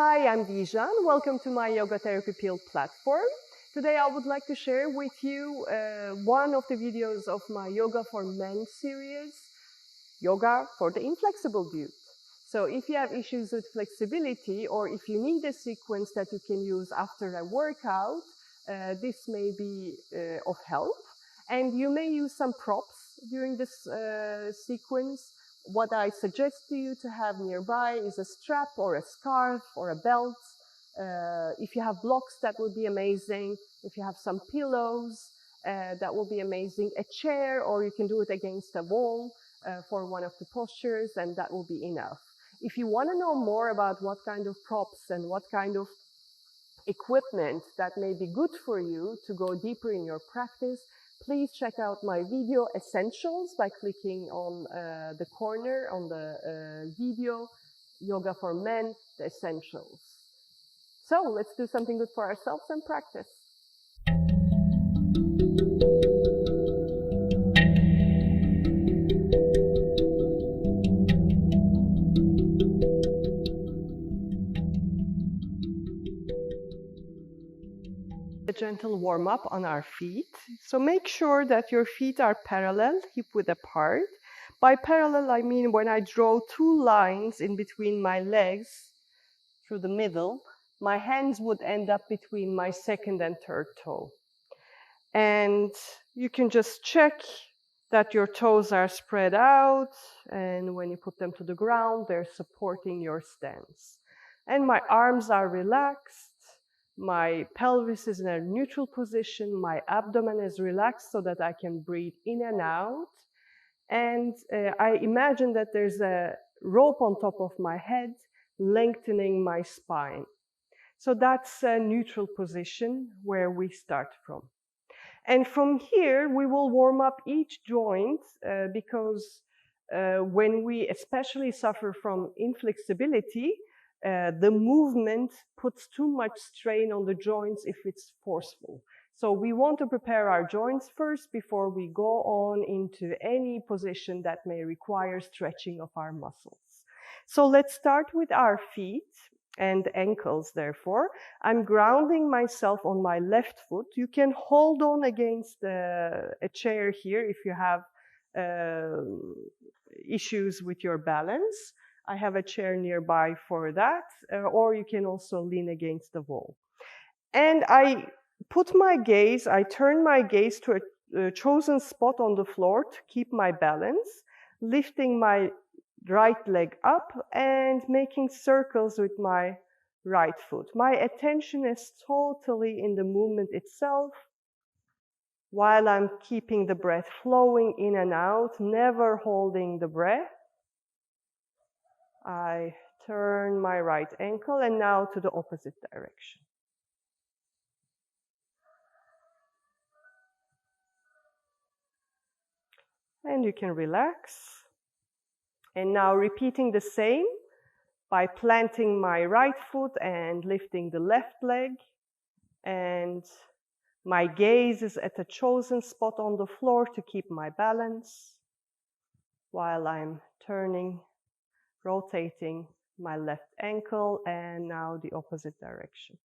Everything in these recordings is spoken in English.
Hi, I'm Dijan. Welcome to my Yoga Therapy Pill platform. Today I would like to share with you one of the videos of my Yoga for Men series, Yoga for the Inflexible Dude. So if you have issues with flexibility or if you need a sequence that you can use after a workout, this may be of help. And you may use some props during this sequence. What I suggest to you to have nearby is a strap or a scarf or a belt. If you have blocks, that would be amazing. If you have some pillows, that will be amazing. A chair, or you can do it against a wall for one of the postures, and that will be enough. If you want to know more about what kind of props and what kind of equipment that may be good for you to go deeper in your practice, please check out my video Essentials by clicking on the corner on the video, Yoga for Men, the Essentials. So let's do something good for ourselves and practice. A gentle warm up on our feet. So make sure that your feet are parallel, hip width apart. By parallel, I mean when I draw two lines in between my legs through the middle, my hands would end up between my second and third toe. And you can just check that your toes are spread out, and when you put them to the ground, they're supporting your stance. And my arms are relaxed. My pelvis is in a neutral position. My abdomen is relaxed so that I can breathe in and out. And I imagine that there's a rope on top of my head, lengthening my spine. So that's a neutral position where we start from. And from here, we will warm up each joint because when we especially suffer from inflexibility, the movement puts too much strain on the joints if it's forceful. So we want to prepare our joints first before we go on into any position that may require stretching of our muscles. So let's start with our feet and ankles, therefore. I'm grounding myself on my left foot. You can hold on against a chair here if you have issues with your balance. I have a chair nearby for that, or you can also lean against the wall. And I turn my gaze to a chosen spot on the floor to keep my balance, lifting my right leg up and making circles with my right foot. My attention is totally in the movement itself while I'm keeping the breath flowing in and out, never holding the breath. I turn my right ankle and now to the opposite direction. And you can relax. And now repeating the same by planting my right foot and lifting the left leg. And my gaze is at a chosen spot on the floor to keep my balance while I'm turning, rotating my left ankle and now the opposite direction.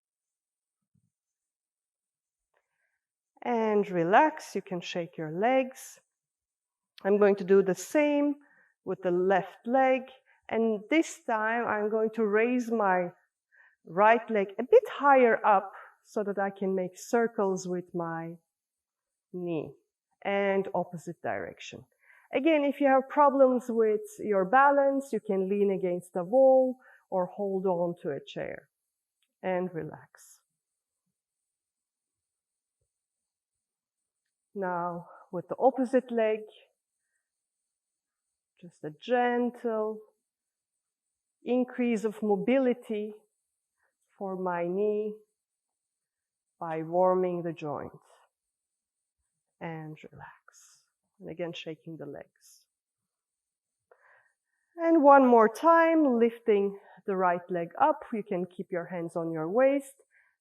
And relax, you can shake your legs. I'm going to do the same with the left leg, and this time I'm going to raise my right leg a bit higher up so that I can make circles with my knee, and opposite direction. Again, if you have problems with your balance, you can lean against a wall or hold on to a chair and relax. Now with the opposite leg, just a gentle increase of mobility for my knee by warming the joint and relax. And again, shaking the legs. And one more time, lifting the right leg up. You can keep your hands on your waist.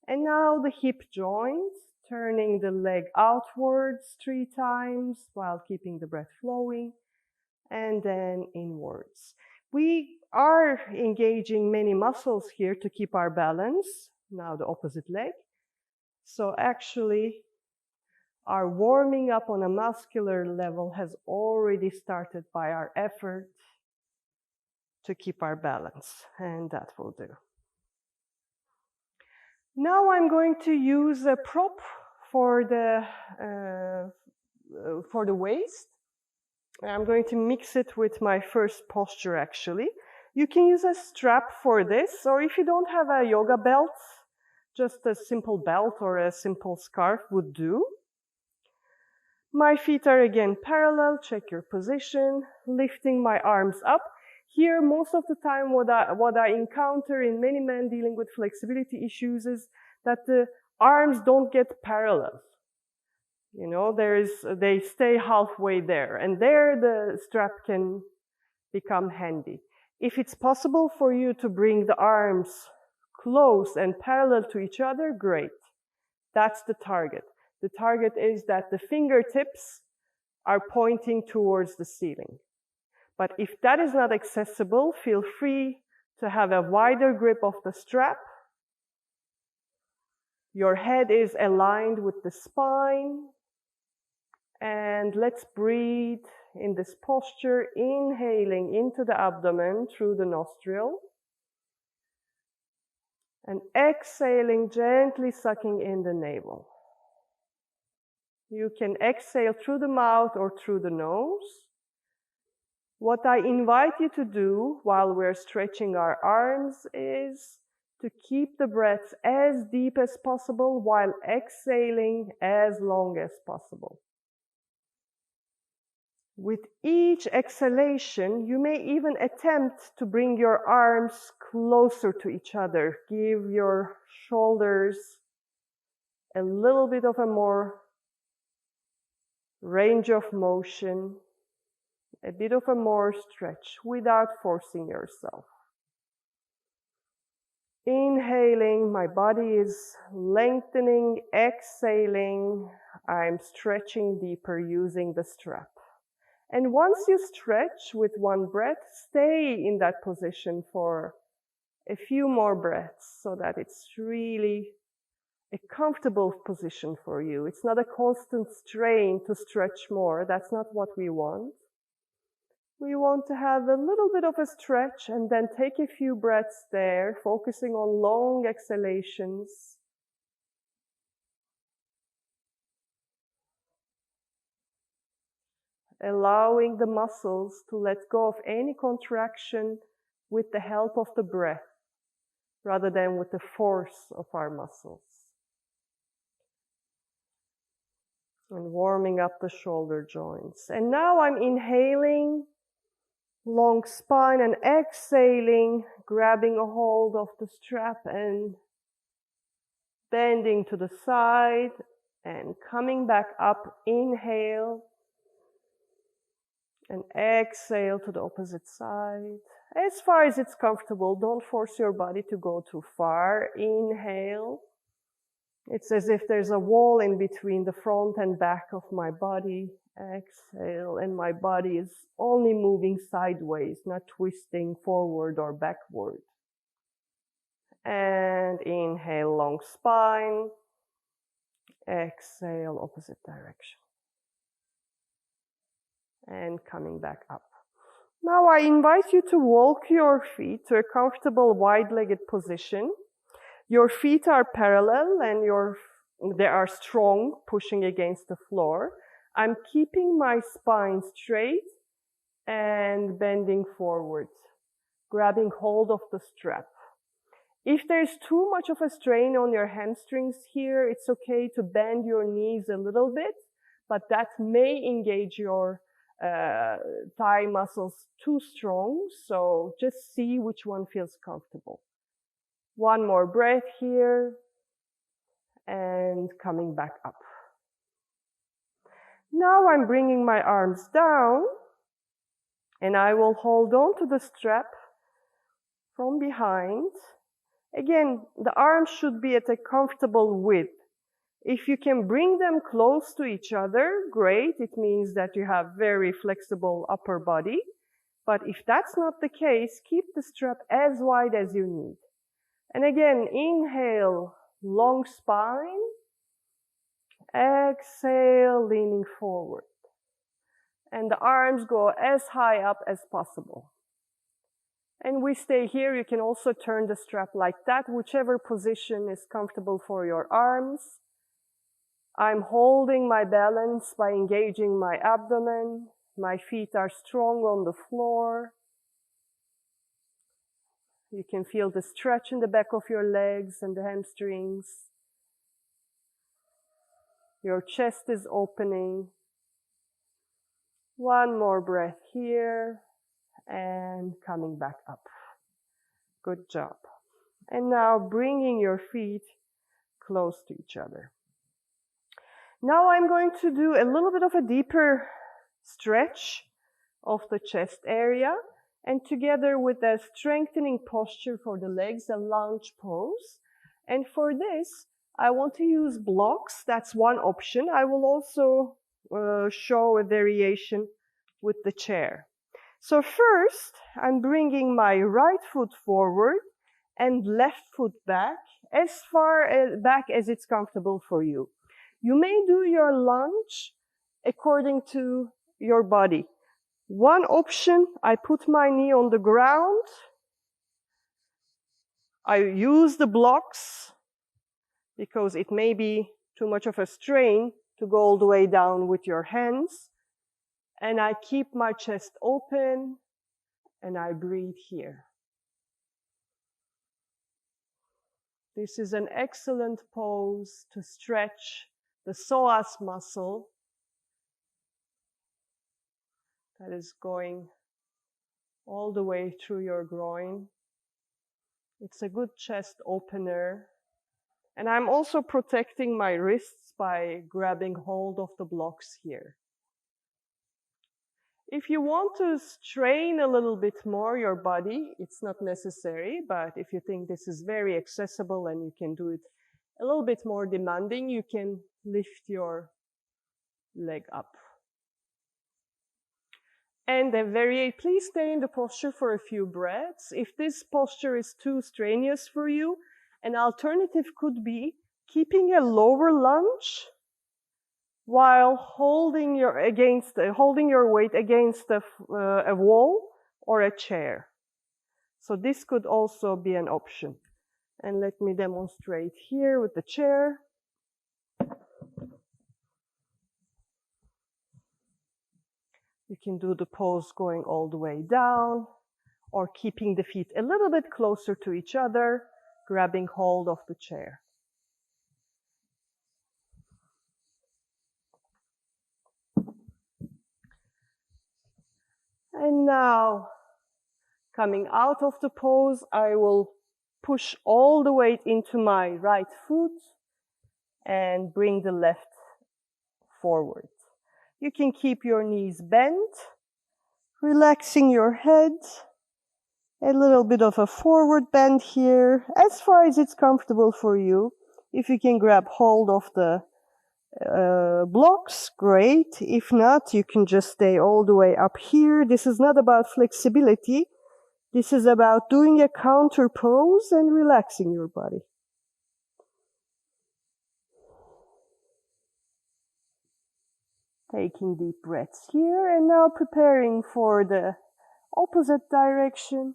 And now the hip joint, turning the leg outwards 3 times while keeping the breath flowing, and then inwards. We are engaging many muscles here to keep our balance. Now the opposite leg. So actually, our warming up on a muscular level has already started by our effort to keep our balance, and that will do. Now I'm going to use a prop for the waist. I'm going to mix it with my first posture actually. You can use a strap for this, or if you don't have a yoga belt, just a simple belt or a simple scarf would do. My feet are again parallel, check your position, lifting my arms up. Here, most of the time what I encounter in many men dealing with flexibility issues is that the arms don't get parallel. You know, they stay halfway there, and there the strap can become handy. If it's possible for you to bring the arms close and parallel to each other, great. That's the target. The target is that the fingertips are pointing towards the ceiling. But if that is not accessible, feel free to have a wider grip of the strap. Your head is aligned with the spine. And let's breathe in this posture, inhaling into the abdomen through the nostril. And exhaling, gently sucking in the navel. You can exhale through the mouth or through the nose. What I invite you to do while we're stretching our arms is to keep the breath as deep as possible while exhaling as long as possible. With each exhalation, you may even attempt to bring your arms closer to each other. Give your shoulders a little bit of a more range of motion, a bit of a more stretch without forcing yourself. Inhaling, my body is lengthening. Exhaling, I'm stretching deeper using the strap. And once you stretch with one breath, stay in that position for a few more breaths so that it's really a comfortable position for you. It's not a constant strain to stretch more. That's not what we want. We want to have a little bit of a stretch and then take a few breaths there, focusing on long exhalations. Allowing the muscles to let go of any contraction with the help of the breath, rather than with the force of our muscles. And warming up the shoulder joints. And now I'm inhaling, long spine, and exhaling, grabbing a hold of the strap and bending to the side and coming back up. Inhale. And exhale to the opposite side. As far as it's comfortable, don't force your body to go too far. Inhale. It's as if there's a wall in between the front and back of my body. Exhale, and my body is only moving sideways, not twisting forward or backward. And inhale, long spine. Exhale, opposite direction. And coming back up. Now I invite you to walk your feet to a comfortable wide-legged position. Your feet are parallel and they are strong, pushing against the floor. I'm keeping my spine straight and bending forward, grabbing hold of the strap. If there's too much of a strain on your hamstrings here, it's okay to bend your knees a little bit, but that may engage your thigh muscles too strong, so just see which one feels comfortable. One more breath here, and coming back up. Now I'm bringing my arms down, and I will hold on to the strap from behind. Again, the arms should be at a comfortable width. If you can bring them close to each other, great. It means that you have very flexible upper body. But if that's not the case, keep the strap as wide as you need. And again, inhale, long spine. Exhale, leaning forward. And the arms go as high up as possible. And we stay here. You can also turn the strap like that, whichever position is comfortable for your arms. I'm holding my balance by engaging my abdomen. My feet are strong on the floor. You can feel the stretch in the back of your legs and the hamstrings. Your chest is opening. One more breath here and coming back up. Good job. And now bringing your feet close to each other. Now I'm going to do a little bit of a deeper stretch of the chest area, and together with a strengthening posture for the legs, a lunge pose. And for this, I want to use blocks. That's one option. I will also show a variation with the chair. So first, I'm bringing my right foot forward and left foot back, as far back as it's comfortable for you. You may do your lunge according to your body. One option, I put my knee on the ground. I use the blocks because it may be too much of a strain to go all the way down with your hands. And I keep my chest open and I breathe here. This is an excellent pose to stretch the psoas muscle that is going all the way through your groin. It's a good chest opener. And I'm also protecting my wrists by grabbing hold of the blocks here. If you want to strain a little bit more your body, it's not necessary, but if you think this is very accessible and you can do it a little bit more demanding, you can lift your leg up. And then please stay in the posture for a few breaths. If this posture is too strenuous for you, an alternative could be keeping a lower lunge while holding your weight against a wall or a chair. So this could also be an option. And let me demonstrate here with the chair. You can do the pose going all the way down, or keeping the feet a little bit closer to each other, grabbing hold of the chair. And now, coming out of the pose, I will push all the weight into my right foot and bring the left forward. You can keep your knees bent, relaxing your head, a little bit of a forward bend here, as far as it's comfortable for you. If you can grab hold of the blocks, great. If not, you can just stay all the way up here. This is not about flexibility. This is about doing a counter pose and relaxing your body. Taking deep breaths here, and now preparing for the opposite direction.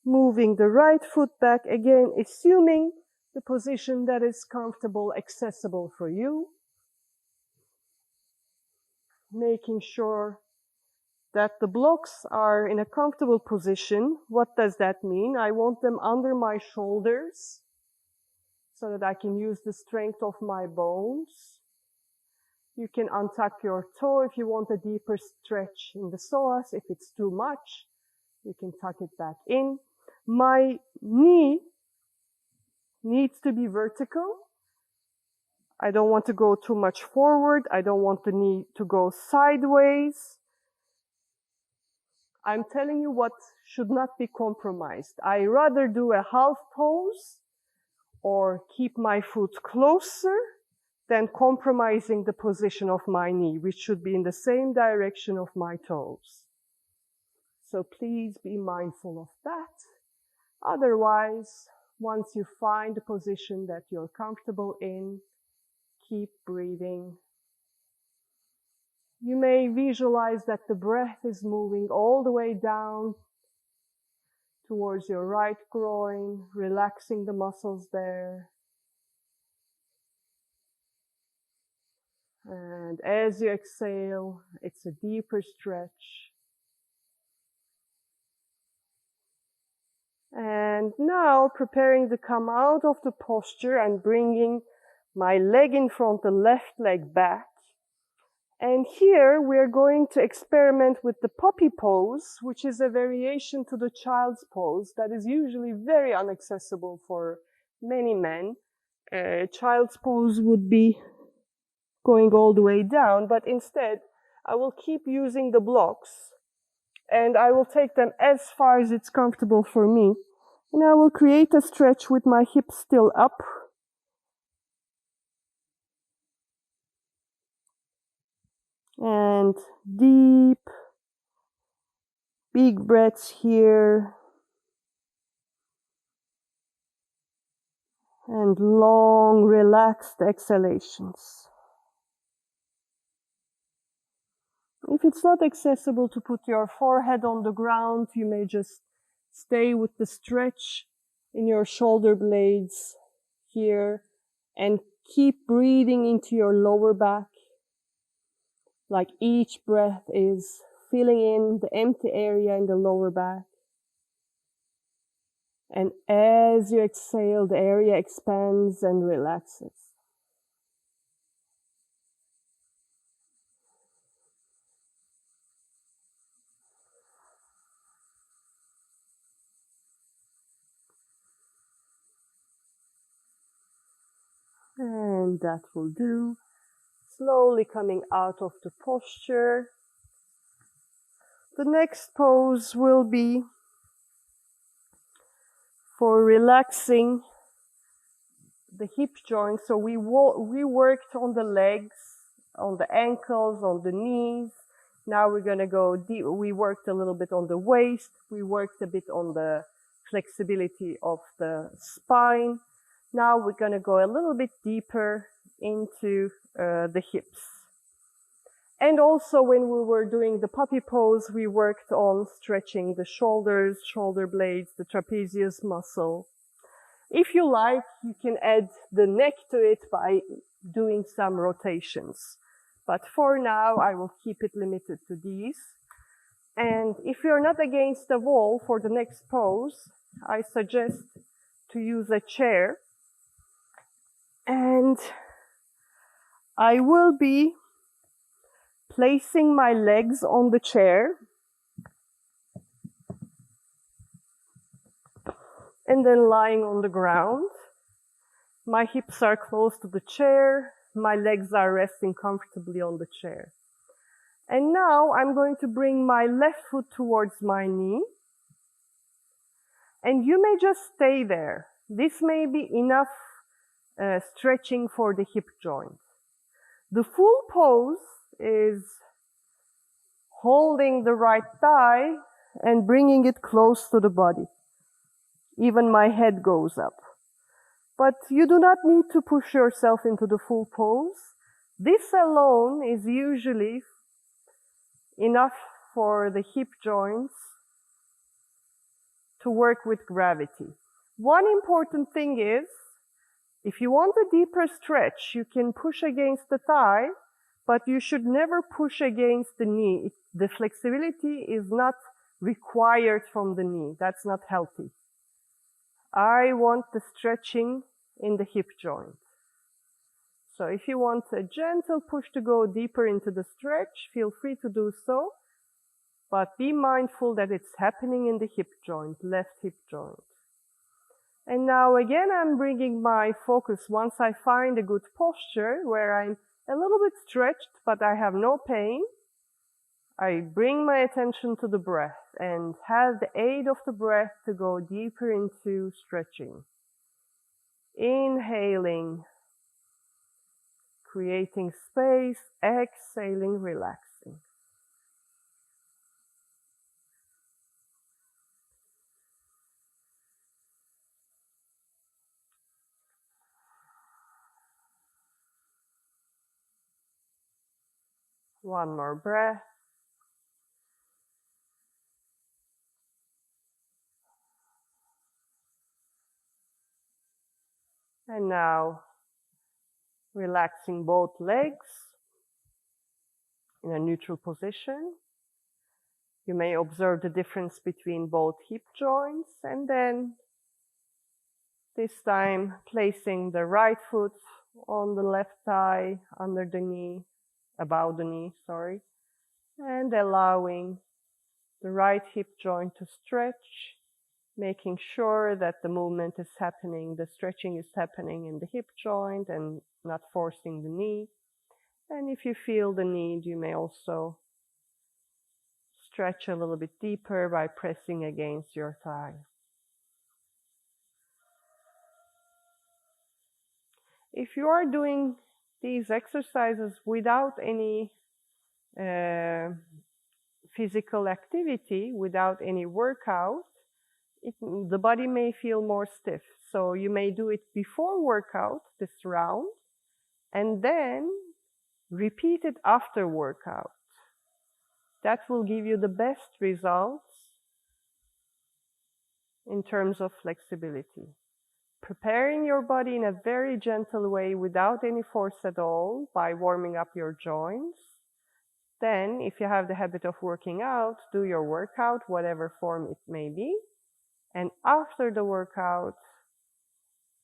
Moving the right foot back, again, assuming the position that is comfortable, accessible for you. Making sure that the blocks are in a comfortable position. What does that mean? I want them under my shoulders so that I can use the strength of my bones. You can untuck your toe if you want a deeper stretch in the psoas. If it's too much, you can tuck it back in. My knee needs to be vertical. I don't want to go too much forward. I don't want the knee to go sideways. I'm telling you what should not be compromised. I rather do a half pose or keep my foot closer than compromising the position of my knee, which should be in the same direction of my toes. So please be mindful of that. Otherwise, once you find a position that you're comfortable in, keep breathing. You may visualize that the breath is moving all the way down towards your right groin, relaxing the muscles there. And as you exhale, it's a deeper stretch. And now preparing to come out of the posture and bringing my leg in front, the left leg back. And here we're going to experiment with the puppy pose, which is a variation to the child's pose that is usually very inaccessible for many men. Child's pose would be going all the way down, but instead I will keep using the blocks and I will take them as far as it's comfortable for me. And I will create a stretch with my hips still up. And deep, big breaths here. And long, relaxed exhalations. If it's not accessible to put your forehead on the ground, you may just stay with the stretch in your shoulder blades here and keep breathing into your lower back. Like each breath is filling in the empty area in the lower back. And as you exhale, the area expands and relaxes. And that will do. Slowly coming out of the posture. The next pose will be for relaxing the hip joints. So we worked on the legs, on the ankles, on the knees. Now we're going to go deep. We worked a little bit on the waist. We worked a bit on the flexibility of the spine. Now we're going to go a little bit deeper into the hips. And also when we were doing the puppy pose, we worked on stretching the shoulders, shoulder blades, the trapezius muscle. If you like, you can add the neck to it by doing some rotations. But for now, I will keep it limited to these. And if you're not against the wall for the next pose, I suggest to use a chair. And I will be placing my legs on the chair and then lying on the ground. My hips are close to the chair. My legs are resting comfortably on the chair. And now I'm going to bring my left foot towards my knee. And you may just stay there. This may be enough stretching for the hip joint. The full pose is holding the right thigh and bringing it close to the body. Even my head goes up. But you do not need to push yourself into the full pose. This alone is usually enough for the hip joints to work with gravity. One important thing is, if you want a deeper stretch, you can push against the thigh, but you should never push against the knee. The flexibility is not required from the knee. That's not healthy. I want the stretching in the hip joint. So if you want a gentle push to go deeper into the stretch, feel free to do so. But be mindful that it's happening in the hip joint, left hip joint. And now again, I'm bringing my focus once I find a good posture where I'm a little bit stretched, but I have no pain. I bring my attention to the breath and have the aid of the breath to go deeper into stretching. Inhaling, creating space, exhaling, relaxing. One more breath. And now, relaxing both legs in a neutral position. You may observe the difference between both hip joints, and then this time placing the right foot on the left thigh, under the knee, above the knee, sorry, and allowing the right hip joint to stretch, making sure that the movement is happening, the stretching is happening in the hip joint and not forcing the knee. And if you feel the need, you may also stretch a little bit deeper by pressing against your thigh. If you are doing these exercises without any physical activity, without any workout, the body may feel more stiff. So you may do it before workout, this round, and then repeat it after workout. That will give you the best results in terms of flexibility. Preparing your body in a very gentle way without any force at all by warming up your joints. Then, if you have the habit of working out, do your workout, whatever form it may be. And after the workout,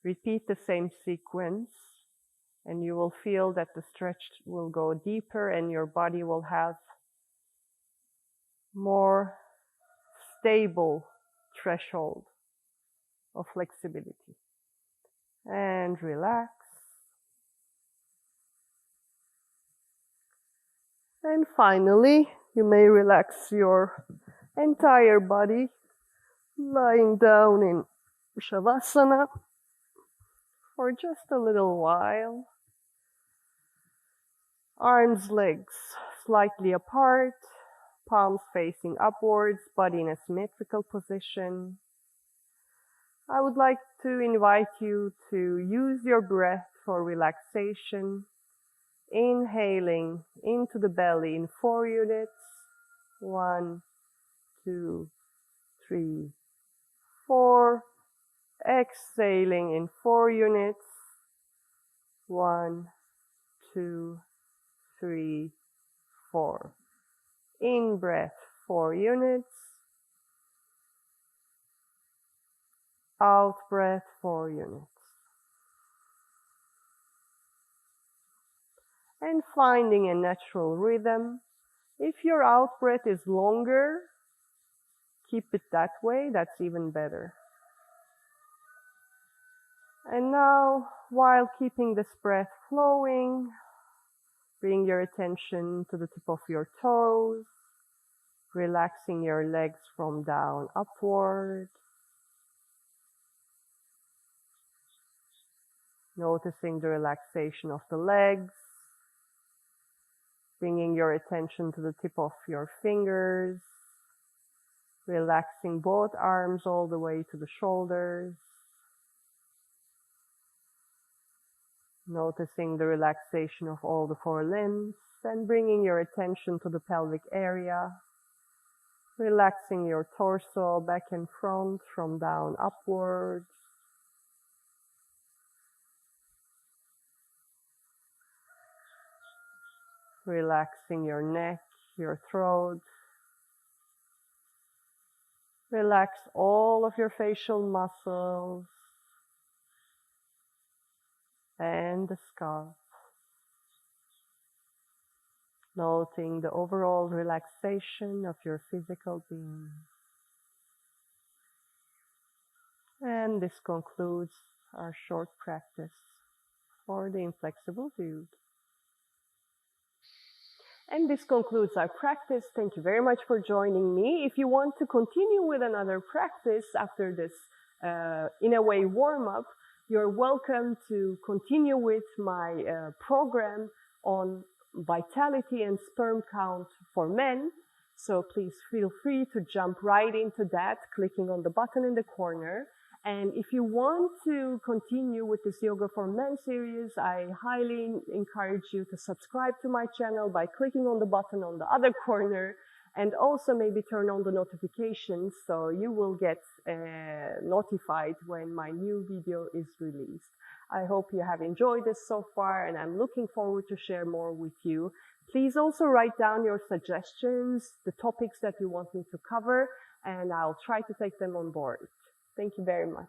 repeat the same sequence, and you will feel that the stretch will go deeper and your body will have more stable threshold of flexibility. And relax. And finally, you may relax your entire body, lying down in Savasana for just a little while. Arms, legs slightly apart, palms facing upwards, body in a symmetrical position. I would like to invite you to use your breath for relaxation, inhaling into the belly in 4 units. 1, 2, 3, 4. Exhaling in 4 units. 1, 2, 3, 4. In breath, 4 units. Out breath, 4 units. And finding a natural rhythm. If your out breath is longer, keep it that way, that's even better. And now, while keeping this breath flowing, bring your attention to the tip of your toes, relaxing your legs from down upward. Noticing the relaxation of the legs, bringing your attention to the tip of your fingers, relaxing both arms all the way to the shoulders. Noticing the relaxation of all the 4 limbs and bringing your attention to the pelvic area. Relaxing your torso back and front from down upwards. Relaxing your neck, your throat. Relax all of your facial muscles and the scalp. Noting the overall relaxation of your physical being. And this concludes our short practice for the inflexible dude. And this concludes our practice. Thank you very much for joining me. If you want to continue with another practice after this, in a way, warm-up, you're welcome to continue with my program on vitality and sperm count for men. So please feel free to jump right into that, clicking on the button in the corner. And if you want to continue with this Yoga for Men series, I highly encourage you to subscribe to my channel by clicking on the button on the other corner, and also maybe turn on the notifications so you will get notified when my new video is released. I hope you have enjoyed this so far, and I'm looking forward to share more with you. Please also write down your suggestions, the topics that you want me to cover, and I'll try to take them on board. Thank you very much.